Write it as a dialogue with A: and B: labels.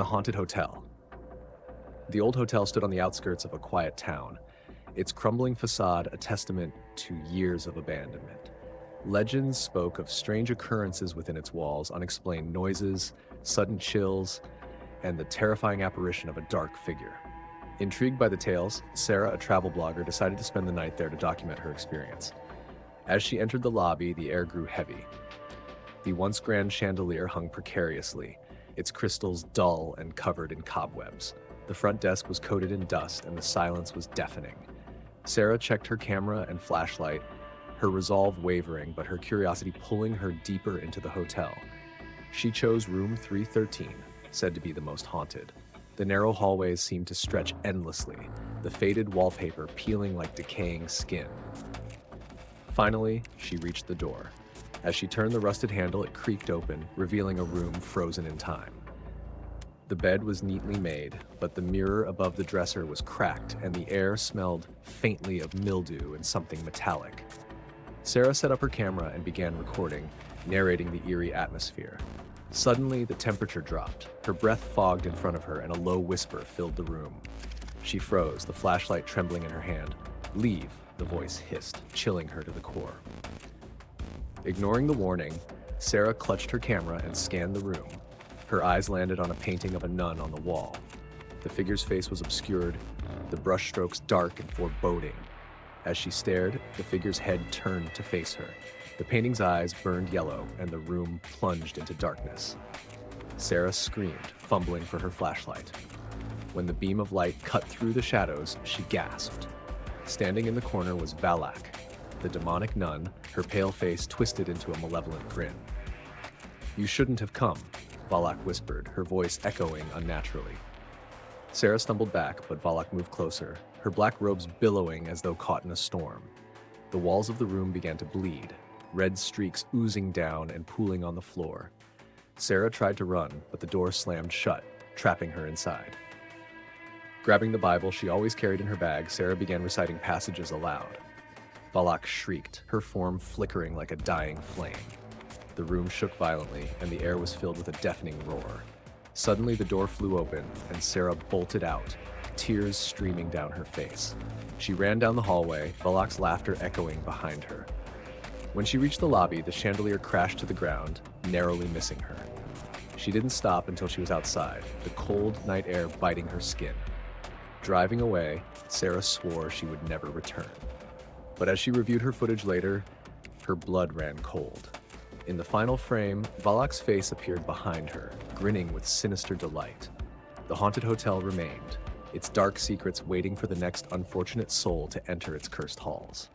A: The haunted hotel. The old hotel stood on the outskirts of a quiet town, its crumbling facade a testament to years of abandonment. Legends spoke of strange occurrences within its walls, unexplained noises, sudden chills, and the terrifying apparition of a dark figure. Intrigued by the tales, Sarah, a travel blogger, decided to spend the night there to document her experience. As she entered the lobby, the air grew heavy. The once grand chandelier hung precariously, its crystals dull and covered in cobwebs. The front desk was coated in dust, and the silence was deafening. Sarah checked her camera and flashlight, her resolve wavering, but her curiosity pulling her deeper into the hotel. She chose room 313, said to be the most haunted. The narrow hallways seemed to stretch endlessly, the faded wallpaper peeling like decaying skin. Finally, she reached the door. As she turned the rusted handle, it creaked open, revealing a room frozen in time. The bed was neatly made, but the mirror above the dresser was cracked, and the air smelled faintly of mildew and something metallic. Sarah set up her camera and began recording, narrating the eerie atmosphere. Suddenly, the temperature dropped. Her breath fogged in front of her, and a low whisper filled the room. She froze, the flashlight trembling in her hand. "Leave," the voice hissed, chilling her to the core. Ignoring the warning, Sarah clutched her camera and scanned the room. Her eyes landed on a painting of a nun on the wall. The figure's face was obscured, the brushstrokes dark and foreboding. As she stared, the figure's head turned to face her. The painting's eyes burned yellow, and the room plunged into darkness. Sarah screamed, fumbling for her flashlight. When the beam of light cut through the shadows, she gasped. Standing in the corner was Valak, the demonic nun, her pale face twisted into a malevolent grin. "You shouldn't have come," Valak whispered, her voice echoing unnaturally. Sarah stumbled back, but Valak moved closer, her black robes billowing as though caught in a storm. The walls of the room began to bleed, red streaks oozing down and pooling on the floor. Sarah tried to run, but the door slammed shut, trapping her inside. Grabbing the Bible she always carried in her bag, Sarah began reciting passages aloud. Valak shrieked, her form flickering like a dying flame. The room shook violently, and the air was filled with a deafening roar. Suddenly, the door flew open, and Sarah bolted out, tears streaming down her face. She ran down the hallway, Valak's laughter echoing behind her. When she reached the lobby, the chandelier crashed to the ground, narrowly missing her. She didn't stop until she was outside, the cold night air biting her skin. Driving away, Sarah swore she would never return. But as she reviewed her footage later, her blood ran cold. In the final frame, Valak's face appeared behind her, grinning with sinister delight. The haunted hotel remained, its dark secrets waiting for the next unfortunate soul to enter its cursed halls.